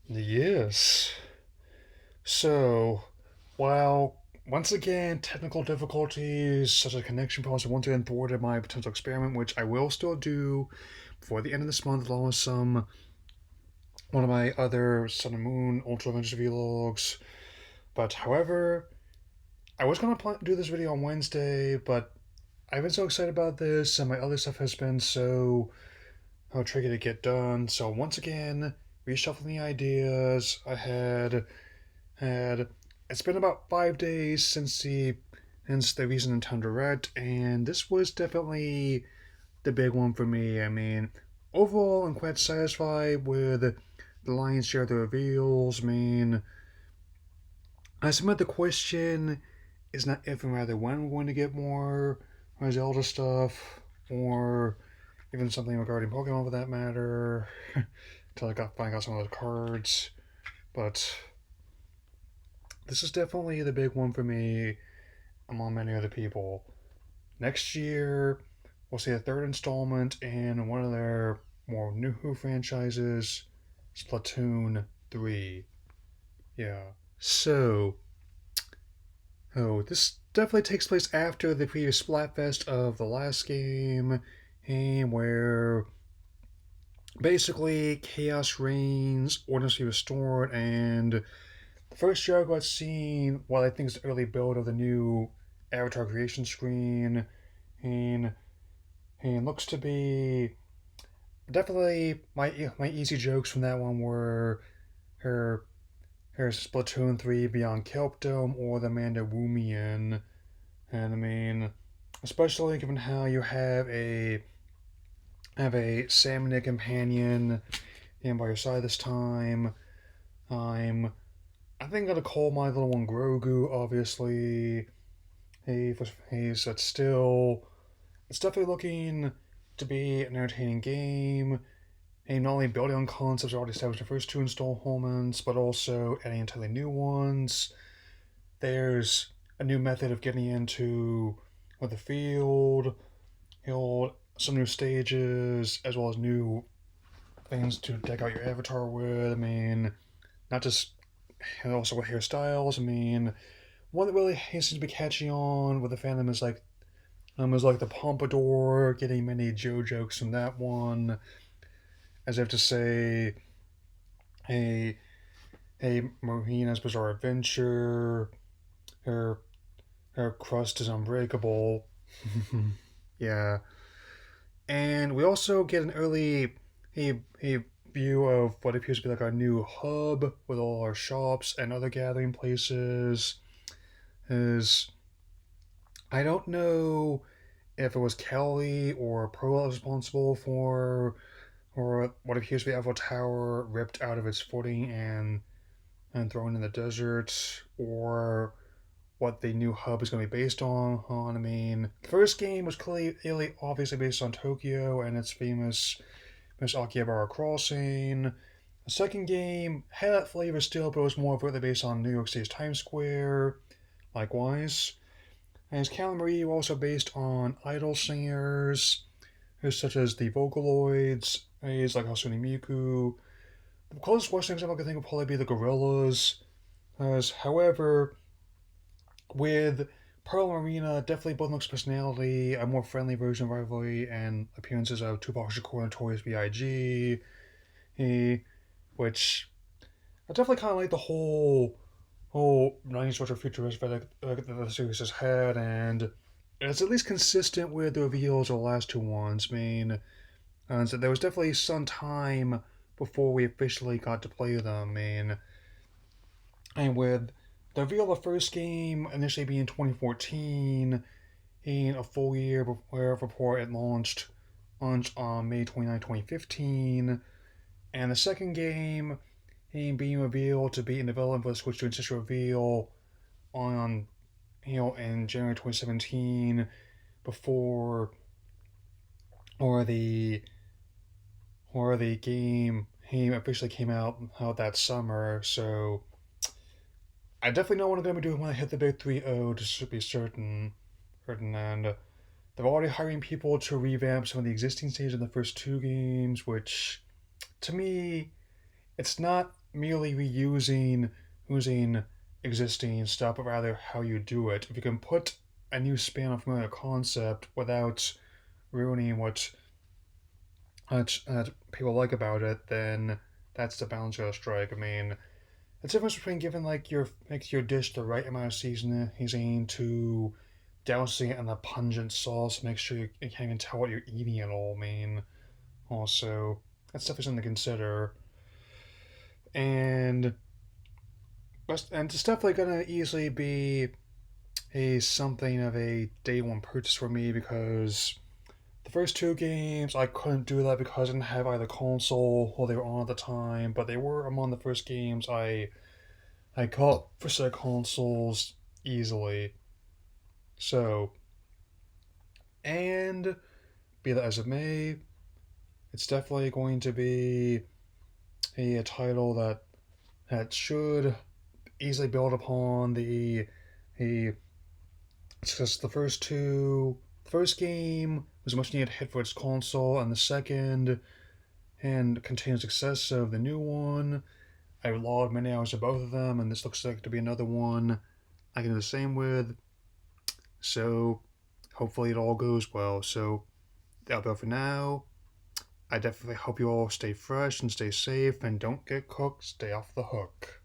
Yes. So, while once again technical difficulties such as connection problems have once again thwarted my potential experiment, which I will still do before the end of this month, along with some one of my other Sun and Moon Ultra Adventure vlogs. But however, I was gonna do this video on Wednesday, but I've been so excited about this, and my other stuff has been so tricky to get done. So once again, reshuffling the ideas. I had it's been about 5 days since the recent Nintendo Direct, and this was definitely the big one for me. I mean, overall, I'm quite satisfied with the lion's share of the reveals. I mean, I submit the question is not if and rather when we're going to get more Zelda stuff, or even something regarding Pokemon for that matter, until finally got some of those cards. But this is definitely the big one for me among many other people. Next year, we'll see a third installment in one of their more new franchises, Splatoon 3. Yeah. So, this definitely takes place after the previous Splatfest of the last game, and where basically chaos reigns, orders be restored, and the first show got seen what I think is the early build of the new avatar creation screen, and looks to be definitely my easy jokes from that one were her her Splatoon 3 Beyond Kelp Dome or the Mandawumian. And I mean, especially given how you have a salmon companion and by your side this time. I'm I think I'm gonna call my little one Grogu, obviously. He's it's definitely looking to be an entertaining game. And not only building on concepts already established in the first two installments, but also adding entirely new ones. There's a new method of getting into the field, some new stages, as well as new things to deck out your avatar with. I mean, not just also with hairstyles. I mean, one that really seems to be catching on with the fandom is like the pompadour, getting many Joe jokes from that one, as if to say, hey, hey, Marina's Bizarre Adventure, her her crust is unbreakable. Yeah, and we also get an early a view of what appears to be like our new hub with all our shops and other gathering places. Is I don't know if it was Kelly or Pearl responsible for or what appears to be Eiffel Tower ripped out of its footing and thrown in the desert, or what the new hub is going to be based on. I mean, the first game was clearly obviously based on Tokyo and its famous Miss Akihabara Crossing. The second game had that flavor still, but it was more overtly based on New York City's Times Square. Likewise, and his Calamari were also based on idol singers, such as the Vocaloids, like Hatsune Miku. The closest Western example I can think would probably be the Gorillas. However, with Pearl and Marina, definitely both looks personality, a more friendly version of rivalry, and appearances of Tupac Shakur and Notorious B.I.G. Which I definitely kind of like the whole 90s retro futurist that the series has had, and it's at least consistent with the reveals of the last two ones. I mean, and so there was definitely some time before we officially got to play them. I mean, and with the reveal of the first game initially being 2014, in a full year before it launched on May 29, 2015, and the second game being revealed to be in development for the Switch to initial reveal on in January 2017 before or the game officially came out that summer. So I definitely know what I'm going to be doing when I hit the big 3-0 to be certain. And they're already hiring people to revamp some of the existing stages in the first two games, which to me, it's not merely reusing using existing stuff, but rather how you do it. If you can put a new spin on a familiar concept without ruining what people like about it, then that's the balance you gotta strike. I mean, it's the difference between giving your dish the right amount of seasoning to dousing it in a pungent sauce to make sure you can't even tell what you're eating at all. I mean, also that stuff is something to consider, and it's definitely gonna easily be a something of a day one purchase for me because the first two games I couldn't do that because I didn't have either console or they were on at the time, but they were among the first games I got for said consoles easily. So, and be that as it may, it's definitely going to be a title that should easily build upon the it's just the first game was a much needed hit for its console, and the second and continued success of the new one. I logged many hours of both of them, and this looks like to be another one I can do the same with. So hopefully it all goes well. So that'll be all for now. I definitely hope you all stay fresh and stay safe and don't get cooked. Stay off the hook.